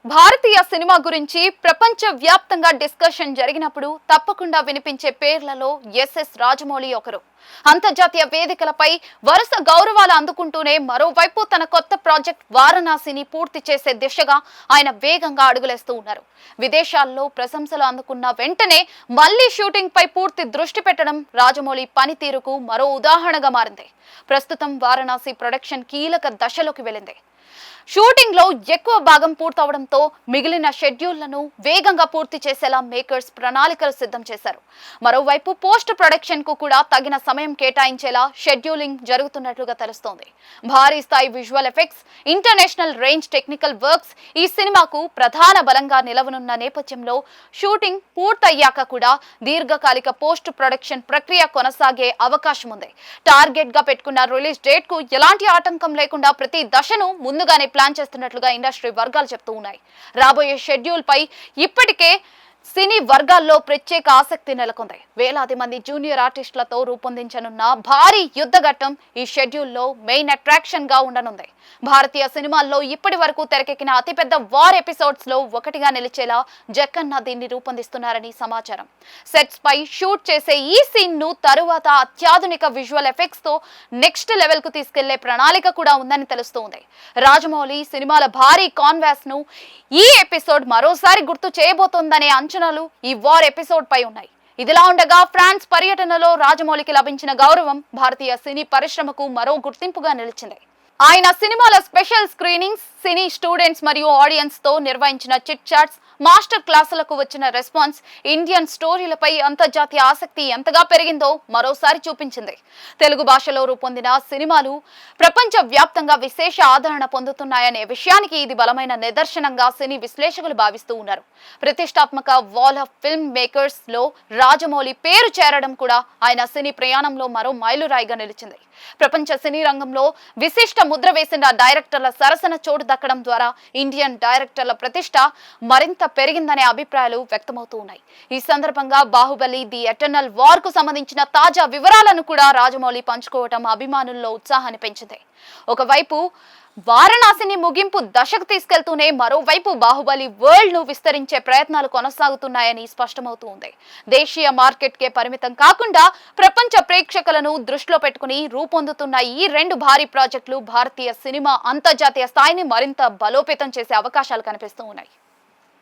భారతీయ cinema గురించి ప్రపంచ వ్యాప్తంగా డిస్కషన్ జరిగినప్పుడు తప్పకుండా వినిపించే పేర్లలో ఎస్ఎస్ రాజమౌళి ఒకరు. అంతర్జాతీయ వేదికలపై వరుస గౌరవాలు అందుకుంటూనే మరోవైపు తన కొత్త ప్రాజెక్ట్ వారణాసిని పూర్తి చేసే దిశగా ఆయన వేగంగా అడుగులేస్తూ ఉన్నారు. విదేశాల్లో ప్రశంసలు అందుకున్న వెంటనే మళ్లీ షూటింగ్ పై పూర్తి దృష్టి పెట్టడం రాజమౌళి పనితీరుకు మరో ఉదాహరణగా మారింది. ప్రస్తుతం వారణాసి ప్రొడక్షన్ కీలక దశలోకి వెళ్ళింది. షూటింగ్ లో ఎక్కువ భాగం పూర్తవడంతో మిగిలిన షెడ్యూళ్లను వేగంగా పూర్తి చేసేలా మేకర్స్ ప్రణాళికలు సిద్ధం చేశారు. మరోవైపు పోస్ట్ ప్రొడక్షన్ కు కూడా తగిన సమయం కేటాయించేలా షెడ్యూలింగ్ జరుగుతున్నట్లుగా తెలుస్తోంది. భారీ స్థాయి visual effects, international range technical works ఈ సినిమాకు ప్రధాన బలంగా నిలవనున్న నేపథ్యంలో షూటింగ్ పూర్తయ్యాక కూడా దీర్ఘకాలిక పోస్ట్ ప్రొడక్షన్ ప్రక్రియ కొనసాగే అవకాశం ఉంది. టార్గెట్ గా పెట్టుకున్న రిలీజ్ డేట్ కు ఎలాంటి ఆటంకం లేకుండా ప్రతి దశను ముందుగానే ప్లాన్ చేస్తున్నట్లుగా ఇండస్ట్రీ వర్గాలు చెప్తూ ఉన్నాయి. రాబోయే షెడ్యూల్ పై ఇప్పటికే సినీ వర్గాల్లో ప్రత్యేక ఆసక్తి నెలకొంది. వేలాది మంది జూనియర్ ఆర్టిస్టులతో రూపొందించనున్న భారీ యుద్ధఘట్టం ఈ షెడ్యూల్లో మెయిన్ అట్రాక్షన్ గా ఉండనుంది. భారతీయ సినిమాల్లో ఇప్పటి వరకు తెరకెక్కిన అతిపెద్ద వార్ ఎపిసోడ్స్ లో ఒకటిగా నిలిచేలా జక్కన్న దీన్ని రూపొందిస్తున్నారని సమాచారం. సెట్స్ పై షూట్ చేసే ఈ సీన్ ను తరువాత అత్యాధునిక విజువల్ ఎఫెక్ట్స్ తో నెక్స్ట్ లెవెల్ కు తీసుకెళ్లే ప్రణాళిక కూడా ఉందని తెలుస్తోంది. రాజమౌళి సినిమాల భారీ కాన్వాస్ ను ఈ ఎపిసోడ్ మరోసారి గుర్తు చేయబోతోందనే అంచనాలు ఈ వార్ ఎపిసోడ్ పై ఉన్నాయి. ఇదిలా ఉండగా ఫ్రాన్స్ పర్యటనలో రాజమౌళికి లభించిన గౌరవం భారతీయ సినీ పరిశ్రమకు మరో గుర్తింపుగా నిలిచింది. ఆయన సినిమాల స్పెషల్ స్క్రీనింగ్స్, సినీ స్టూడెంట్స్ మరియు ఆడియన్స్ తో నిర్వహించిన చిట్ చాట్స్, మాస్టర్ క్లాసులకు వచ్చిన రెస్పాన్స్ ఇండియన్ స్టోరీలపై అంతర్జాతీయ ఆసక్తి ఎంతగా పెరిగిందో మరోసారి చూపించింది. తెలుగు భాషలో రూపొందిన సినిమాలు ప్రపంచ వ్యాప్తంగా విశేష ఆదరణ పొందుతున్నాయనే విషయానికి ఇది బలమైన నిదర్శనంగా సినీ విశ్లేషకులు భావిస్తూ ఉన్నారు. ప్రతిష్టాత్మక వాల్ ఆఫ్ ఫిల్మ్ మేకర్స్ లో రాజమౌళి పేరు చేరడం కూడా ఆయన సినీ ప్రయాణంలో మరో మైలురాయిగా నిలిచింది. ప్రపంచ సినీ రంగంలో విశిష్ట ముద్ర వేసిన డైరెక్టర్ల సరసన చోటు దక్కడం ద్వారా ఇండియన్ డైరెక్టర్ల ప్రతిష్ట మరింత పెరిగిందనే అభిప్రాయాలు వ్యక్తమవుతూ ఉన్నాయి. ఈ సందర్భంగా బాహుబలి ది ఎటర్నల్ వార్ కు సంబంధించిన తాజా వివరాలను కూడా రాజమౌళి పంచుకోవడం అభిమానుల్లో ఉత్సాహాన్ని పెంచింది. ఒకవైపు వారణాసిని ముగింపు దశకు తీసుకెళ్తూనే మరోవైపు బాహుబలి వరల్డ్ ను విస్తరించే ప్రయత్నాలు కొనసాగుతున్నాయని స్పష్టమవుతూ ఉంది. దేశీయ మార్కెట్ కే పరిమితం కాకుండా ప్రపంచ ప్రేక్షకులను దృష్టిలో పెట్టుకుని రూపొందుతున్న ఈ రెండు భారీ ప్రాజెక్టులు భారతీయ సినిమా అంతర్జాతీయ స్థాయిని మరింత బలోపేతం చేసే అవకాశాలు కనిపిస్తూ ఉన్నాయి.